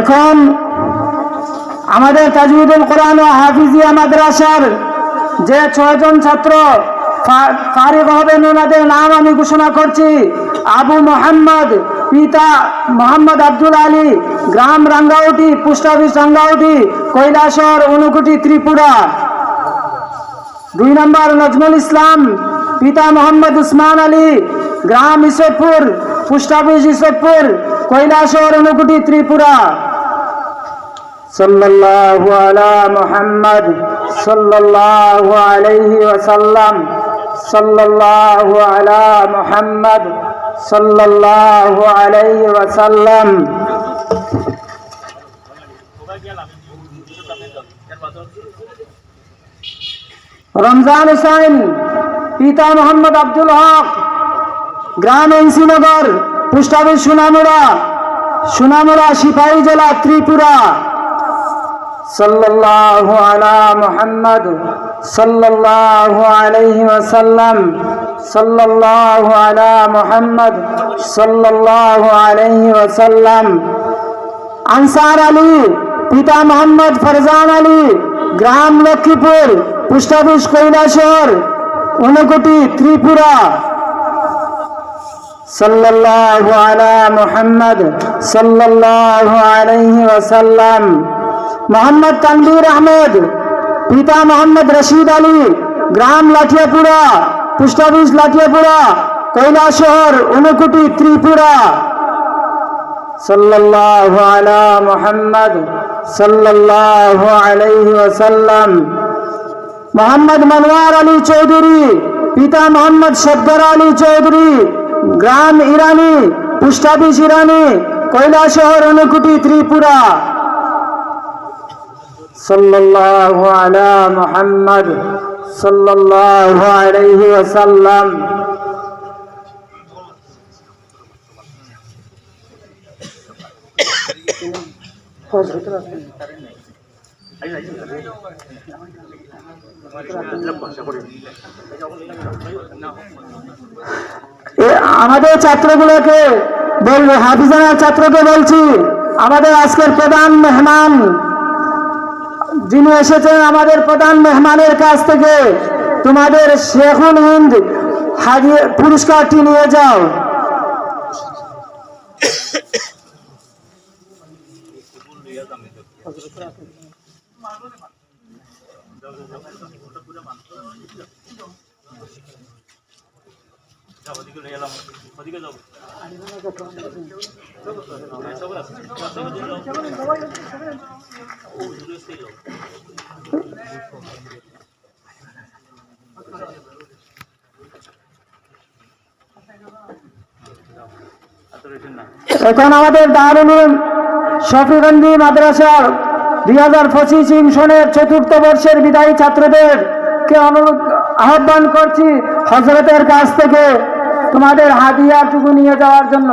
এখন আমাদের তাজউদুল কোরআন ও হাফিজিয়া মাদ্রাসার যে 6 জন ছাত্র ফারিগ হবেন ওনাদের নাম আমি ঘোষণা করছি। আবু মোহাম্মদ, পিতা মোহাম্মদ আব্দুল আলী, গ্রাম রাঙ্গাউটি, পোস্ট অফিস রাঙ্গাউটি, কৈলাসহর, ঊনকোটি, ত্রিপুরা। 2 নম্বর নজমুল ইসলাম, পিতা মোহাম্মদ উসমান আলী, গ্রাম ইসবপুর, পোস্ট অফিস ইসবপুর, কৈলাসহর, ঊনকোটি, ত্রিপুরা। সাল্লাল্লাহু আলা মুহাম্মদ সাল্লাল্লাহু আলাইহি ওয়াসাল্লাম, সাল্লাল্লাহু আলা মুহাম্মদ সাল্লাল্লাহু আলাইহি ওয়াসাল্লাম। রমজান হুসাইন, পিতা মোহাম্মদ আব্দুল হক, গ্রাম এনসিনগর, পোস্ট অফিস সোনামুড়া, সিপাহী জেলা, ত্রিপুরা। সাল্লাল্লাহু আলা মুহাম্মদ সাল্লাল্লাহু আলাইহি ওয়াসাল্লাম, সাল্লাল্লাহু আলা মুহাম্মদ সাল্লাল্লাহু আলাইহি ওয়াসাল্লাম। আনসার আলী, পিতা মোহাম্মদ ফরজান আলী, গ্রাম লক্ষ্মীপুর, পোস্ট অফিস কৈলাসহর, ঊনকোটি, ত্রিপুরা। সাল্লাল্লাহু আলা মুহাম্মদ সাল্লাল্লাহু আলাইহি ওয়াসাল্লাম। মোহাম্মদ তানভীর আহমেদ, পিতা মোহাম্মদ রশিদ আলী, গ্রাম লাঠিয়াপুরা, পোস্ট অফিস লাঠিয়াপুরা, কৈলাসহর, ঊনকোটি, ত্রিপুরা। সাল্লাল্লাহু আলা মুহাম্মদ সাল্লাল্লাহু আলাইহি ওয়াসাল্লাম। মোহাম্মদ মনোয়ার আলী চৌধুরী, পিতা মোহাম্মদ সফদর আলী চৌধুরী, গ্রাম ইরানি, পোস্ট অফিস ইরানি, কৈলাসহর, ঊনকোটি, ত্রিপুরা। সাল্লাল্লাহু আলা মুহাম্মদ সাল্লাল্লাহু আলাইহি ওয়াসাল্লাম। আমাদের ছাত্রগুলোকে বলবো, হাফিজানার ছাত্রকে বলছি, আমাদের আজকের প্রধান মেহমান যিনি এসেছেন, আমাদের প্রধান মেহমানের কাছ থেকে তোমাদের শেখুল হিন্দ পুরস্কারটি নিয়ে যাও। এখন আমাদের দারুল উলুম শফিগঞ্জ মাদ্রাসার 2025 সনের 4র্থ বর্ষের বিদায়ী ছাত্রদেরকে আহ্বান করছি হযরতের কাছ থেকে তোমাদের হাদিয়াটুকু নিয়ে যাওয়ার জন্য।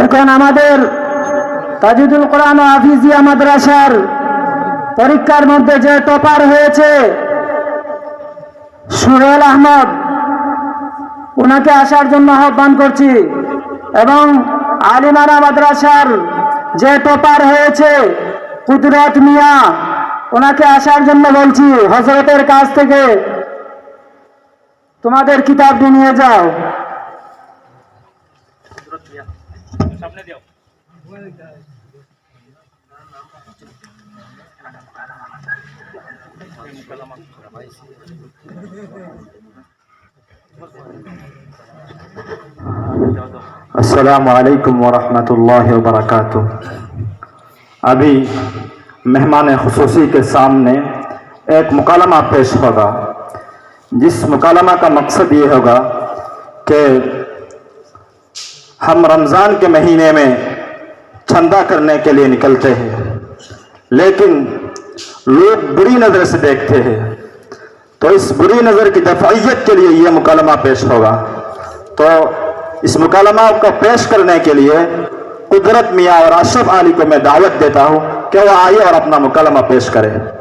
এখন আমাদের তাজউদুল কোরআন ও হাফিজিয়া মাদ্রাসার পরীক্ষার মধ্যে যে টপার হয়েছে সুহেল আহমদ, ওনাকে আসার জন্য আহ্বান করছি। এবং আলিমারা মাদ্রাসার যে টপার হয়েছে কুদরত মিয়া, ওনাকে আসার জন্য বলছি। হযরতের কাছ থেকে তোমাদের কিতাবটি নিয়ে যাও। अस्सलामु अलैकुम वरहमतुल्लाहि वबरकातुह। अभी मेहमान खुसूसी के सामने एक मुकालमा पेश होगा। जिस मुकालमा का मकसद ये होगा कि हम रमज़ान के महीने में चंदा करने के लिए निकलते हैं, लेकिन लोग बुरी नज़र से देखते हैं, तो इस बुरी नज़र की दफ़ाइयत के लिए यह मुकालमा पेश होगा। तो इस मुकालमा को पेश करने के लिए कुदरत मियाँ और अशरफ अली को मैं दावत देता हूँ कि वह आइए और अपना मुकालमा पेश करें।